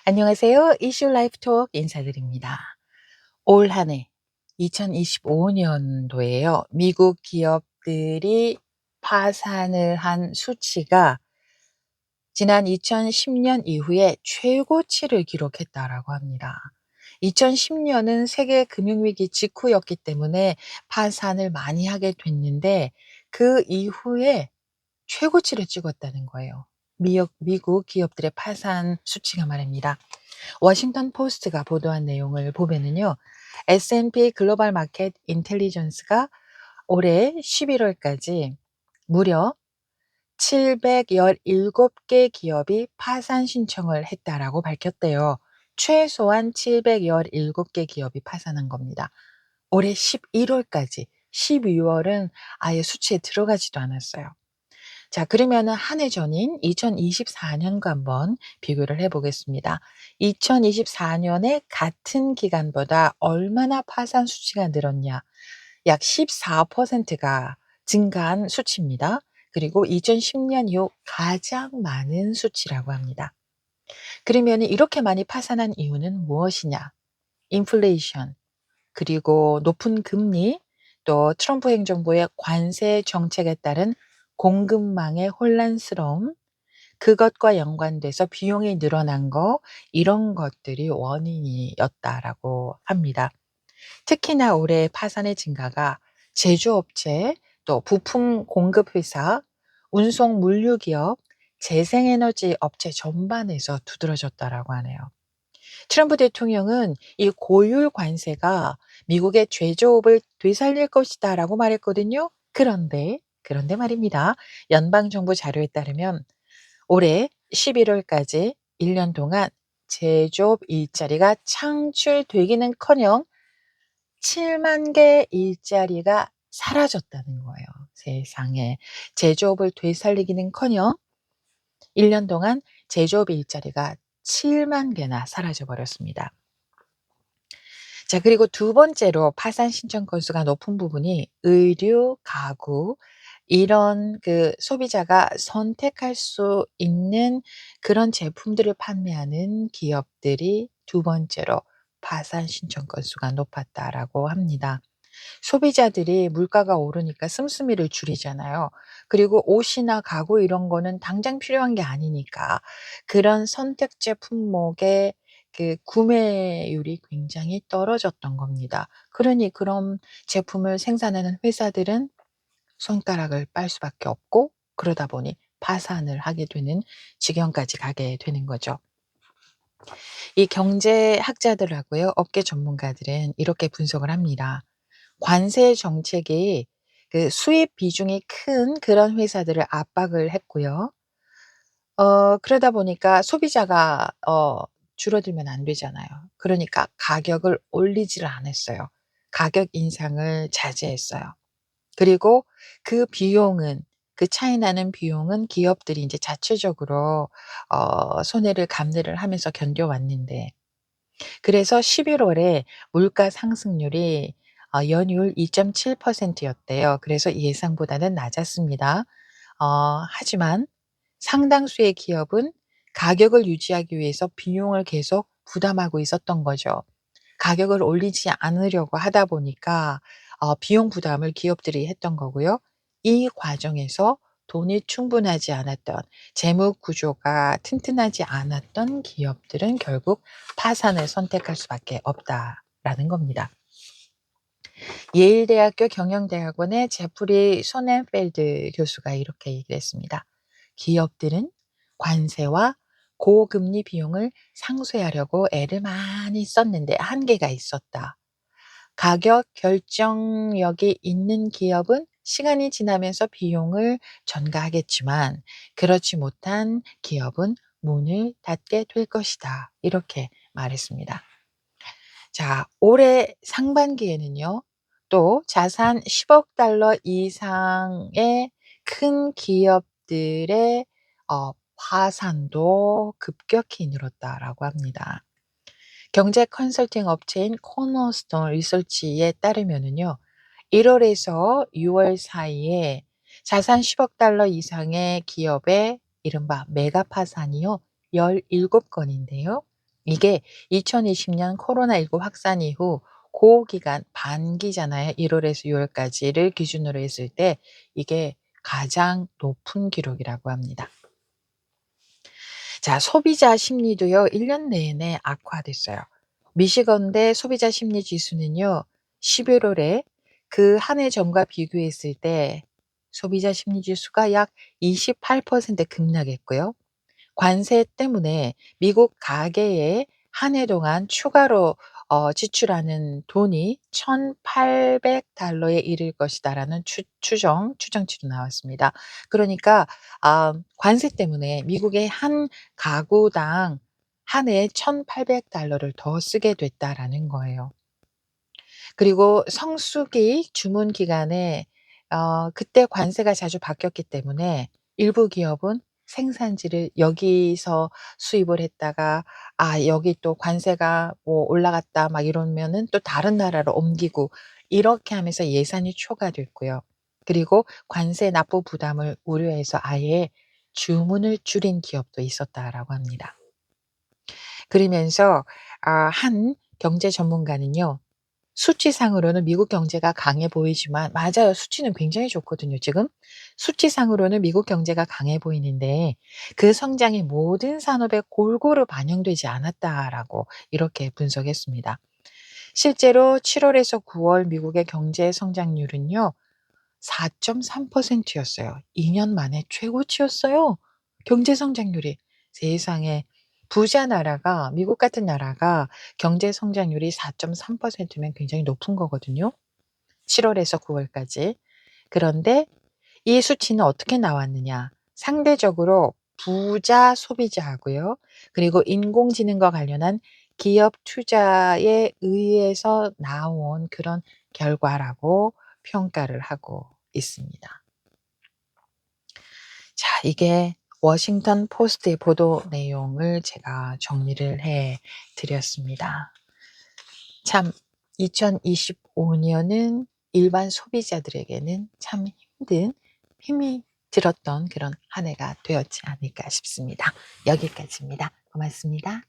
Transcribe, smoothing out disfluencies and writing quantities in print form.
안녕하세요. 이슈 라이프 톡 인사드립니다. 올 한 해 2025 년도에요. 미국 기업들이 파산을 한 수치가 지난 2010년 이후에 최고치를 기록했다라고 합니다. 2010년은 세계 금융위기 직후였기 때문에 파산을 많이 하게 됐는데 그 이후에 최고치를 찍었다는 거예요. 미국 기업들의 파산 수치가 말입니다. 워싱턴 포스트가 보도한 내용을 보면은요. S&P 글로벌 마켓 인텔리전스가 올해 11월까지 무려 717개 기업이 파산 신청을 했다라고 밝혔대요. 최소한 717개 기업이 파산한 겁니다. 올해 11월까지 12월은 아예 수치에 들어가지도 않았어요. 자, 그러면은 한 해 전인 2024년과 한번 비교를 해 보겠습니다. 2024년에 같은 기간보다 얼마나 파산 수치가 늘었냐? 약 14%가 증가한 수치입니다. 그리고 2010년 이후 가장 많은 수치라고 합니다. 그러면은 이렇게 많이 파산한 이유는 무엇이냐? 인플레이션, 그리고 높은 금리, 또 트럼프 행정부의 관세 정책에 따른 공급망의 혼란스러움, 그것과 연관돼서 비용이 늘어난 거, 이런 것들이 원인이었다라고 합니다. 특히나 올해 파산의 증가가 제조업체, 또 부품 공급 회사, 운송 물류 기업, 재생에너지 업체 전반에서 두드러졌다라고 하네요. 트럼프 대통령은 이 고율 관세가 미국의 제조업을 되살릴 것이다라고 말했거든요. 그런데 말입니다. 연방정부 자료에 따르면 올해 11월까지 1년 동안 제조업 일자리가 창출되기는커녕 7만 개 일자리가 사라졌다는 거예요. 세상에. 제조업을 되살리기는커녕 1년 동안 제조업 일자리가 7만 개나 사라져 버렸습니다. 자, 그리고 두 번째로 파산 신청 건수가 높은 부분이 의류, 가구, 이런 소비자가 선택할 수 있는 그런 제품들을 판매하는 기업들이 두 번째로 파산 신청 건수가 높았다라고 합니다. 소비자들이 물가가 오르니까 씀씀이를 줄이잖아요. 그리고 옷이나 가구 이런 거는 당장 필요한 게 아니니까 그런 선택제 품목의 구매율이 굉장히 떨어졌던 겁니다. 그러니 그런 제품을 생산하는 회사들은 손가락을 빨 수밖에 없고, 그러다 보니 파산을 하게 되는 지경까지 가게 되는 거죠. 이 경제학자들하고요, 업계 전문가들은 이렇게 분석을 합니다. 관세 정책이 수입 비중이 큰 그런 회사들을 압박을 했고요. 그러다 보니까 소비자가 줄어들면 안 되잖아요. 그러니까 가격을 올리지를 않았어요. 가격 인상을 자제했어요. 그리고 그 차이 나는 비용은 기업들이 인제 자체적으로 손해를 감내를 하면서 견뎌왔는데, 그래서 11월에 물가 상승률이 연이율 2.7% 였대요. 그래서 예상보다는 낮았습니다. 하지만 상당수의 기업은 가격을 유지하기 위해서 비용을 계속 부담하고 있었던 거죠. 가격을 올리지 않으려고 하다 보니까 비용 부담을 기업들이 했던 거고요. 이 과정에서 돈이 충분하지 않았던, 재무 구조가 튼튼하지 않았던 기업들은 결국 파산을 선택할 수밖에 없다라는 겁니다. 예일대학교 경영대학원의 제프리 소넨펠드 교수가 이렇게 얘기를 했습니다. 기업들은 관세와 고금리 비용을 상쇄하려고 애를 많이 썼는데 한계가 있었다. 가격 결정력이 있는 기업은 시간이 지나면서 비용을 전가하겠지만 그렇지 못한 기업은 문을 닫게 될 것이다. 이렇게 말했습니다. 자, 올해 상반기에는요, 또 자산 10억 달러 이상의 큰 기업들의 파산도 급격히 늘었다라고 합니다. 경제 컨설팅 업체인 코너스톤 리서치에 따르면은요, 1월에서 6월 사이에 자산 10억 달러 이상의 기업의 이른바 메가 파산이요, 17건인데요. 이게 2020년 코로나19 확산 이후 고 기간 반기잖아요. 1 월에서 6 월까지를 기준으로 했을 때 이게 가장 높은 기록이라고 합니다. 자, 소비자 심리도요. 1년 내내 악화됐어요. 미시건대 소비자 심리 지수는요. 11 월에 그 한 해 전과 비교했을 때 소비자 심리 지수가 약 28% 급락했고요. 관세 때문에 미국 가계에 한 해 동안 추가로 지출하는 돈이 $1,800에 이를 것이다라는 추정치도 나왔습니다. 그러니까 관세 때문에 미국의 한 가구당 한 해에 $1,800를 더 쓰게 됐다라는 거예요. 그리고 성수기 주문 기간에 그때 관세가 자주 바뀌었기 때문에 일부 기업은 생산지를 여기서 수입을 했다가 여기 또 관세가 뭐 올라갔다 막 이러면은 또 다른 나라로 옮기고 이렇게 하면서 예산이 초과됐고요. 그리고 관세 납부 부담을 우려해서 아예 주문을 줄인 기업도 있었다라고 합니다. 그러면서 한 경제 전문가는요. 수치상으로는 미국 경제가 강해 보이지만 맞아요. 수치는 굉장히 좋거든요 지금. 수치상으로는 미국 경제가 강해 보이는데 그 성장이 모든 산업에 골고루 반영되지 않았다라고 이렇게 분석했습니다. 실제로 7 월에서 9월 미국의 경제 성장률은요. 4.3% 였어요. 2년 만에 최고치였어요. 경제 성장률이. 세상에. 부자 나라가 미국 같은 나라가 경제 성장률이 4.3% 면 굉장히 높은 거거든요. 7 월에서 9 월까지. 그런데 이 수치는 어떻게 나왔느냐. 상대적으로 부자 소비자하고요. 그리고 인공지능과 관련한 기업 투자에 의해서 나온 그런 결과라고 평가를 하고 있습니다. 자, 이게 워싱턴 포스트의 보도 내용을 제가 정리를 해 드렸습니다. 참 2025 년은 일반 소비자들에게는 참 힘이 들었던 그런 한 해가 되었지 않을까 싶습니다. 여기까지입니다. 고맙습니다.